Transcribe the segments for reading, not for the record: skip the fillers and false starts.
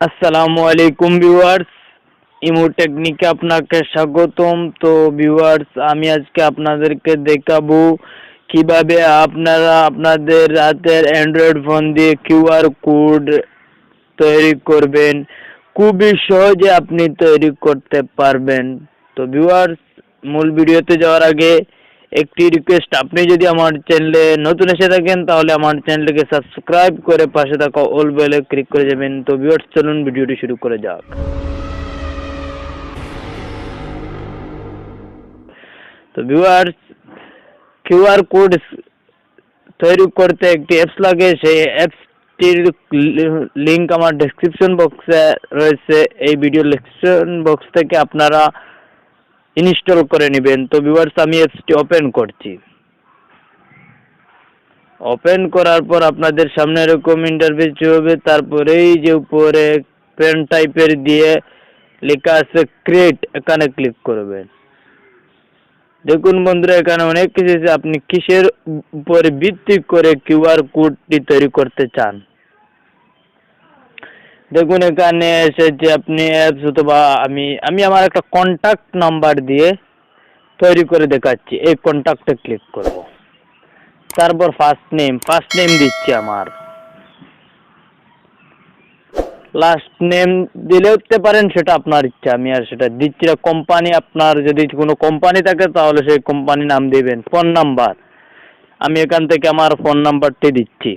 আসসালামু আলাইকুম viewers, imo টেকনিকে আপনাকে স্বাগতম। তো ভিউয়ার্স, আমি আজকে আপনাদেরকে দেখাবো কিভাবে আপনারা আপনাদের হাতের অ্যান্ড্রয়েড ফোন দিয়ে কিউআর কোড তৈরি করবেন। খুবই সহজে আপনি তৈরি করতে পারবেন। তো ভিউয়ার্স, মূল ভিডিওতে যাওয়ার আগে একটি রিকোয়েস্ট, আপনি যদি আমার চ্যানেলে নতুন এসে থাকেন তাহলে আমার চ্যানেলটিকে সাবস্ক্রাইব করে পাশে থাকা অল বেলে ক্লিক করে যাবেন। তো ভিউয়ার্স, চলুন ভিডিওটি শুরু করে যাক। তো ভিউয়ার্স, কিউআর কোড তৈরি করতে একটি অ্যাপস লাগে। সেই অ্যাপসটির লিংক আমার ডেসক্রিপশন বক্সে রয়েছে। এই ভিডিও ডেসক্রিপশন বক্স থেকে আপনারা ইনস্টল করে নেবেন। তো ভিউয়ার্স, আমি অ্যাপসটি ওপেন করছি। ওপেন করার পর আপনাদের সামনে এরকম ইন্টারফেস হবে। তারপরে এই যে উপরে পেন টাইপের দিয়ে লেখা আছে ক্রিয়েট, এখানে ক্লিক করবেন। দেখুন বন্ধুরা, এখানে অনেক কিছু আছে। আপনি কিসের উপরে ভিত্তি করে কিউআর কোডটি তৈরি করতে চান। দেখুন এখানে এসেছে আপনি অ্যাপস অথবা আমি আমার একটা কন্টাক্ট নাম্বার দিয়ে তৈরি করে দেখাচ্ছি। এই কন্টাক্টে ক্লিক করব। তারপর ফার্স্ট নেম দিচ্ছি আমার। লাস্ট নেম দিলে উঠতে পারেন, সেটা আপনার ইচ্ছা। আমি আর সেটা দিচ্ছি না। কোম্পানি, আপনার যদি কোনো কোম্পানি থাকে তাহলে সেই কোম্পানি নাম দিবেন। ফোন নাম্বার, আমি এখান থেকে আমার ফোন নাম্বারটি দিচ্ছি।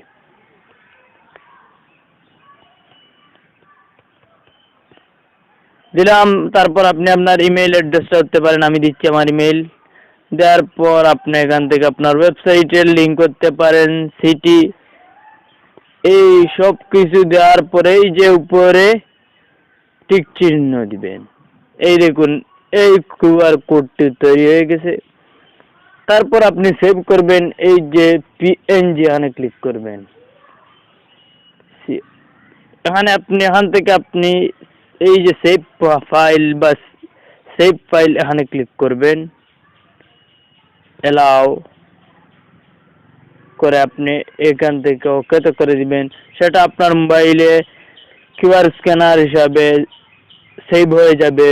দিলাম। তারপর আপনি আপনার ইমেল অ্যাড্রেসটা দিতে পারেন। আমি দিচ্ছি আমার ইমেল। দেওয়ার পর আপনি এখান থেকে আপনার ওয়েবসাইটের লিঙ্ক করতে পারেন, সিটি, এই সব কিছু দেওয়ার পরে এই যে উপরে টিক চিহ্ন দিবেন। এই দেখুন, এই কিউআর কোডটি তৈরি হয়ে গেছে। তারপর আপনি সেভ করবেন। এই যে পিএনজি, এখানে ক্লিক করবেন। এখান থেকে আপনি এই যে সেভ ফাইল এখানে ক্লিক করবেন। এলাও করে আপনি এখান থেকে ওকে তো করে দিবেন। সেটা আপনার মোবাইলে কিউআর স্ক্যানার হিসাবে সেভ হয়ে যাবে।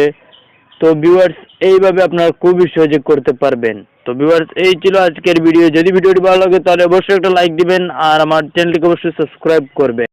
তো ভিউয়ার্স, এইভাবে আপনারা খুবই সহজে করতে পারবেন। তো ভিউয়ার্স, এই ছিল আজকের ভিডিও। যদি ভিডিওটি ভালো লাগে তাহলে অবশ্যই একটা লাইক দিবেন আর আমার চ্যানেলটিকে অবশ্যই সাবস্ক্রাইব করবেন।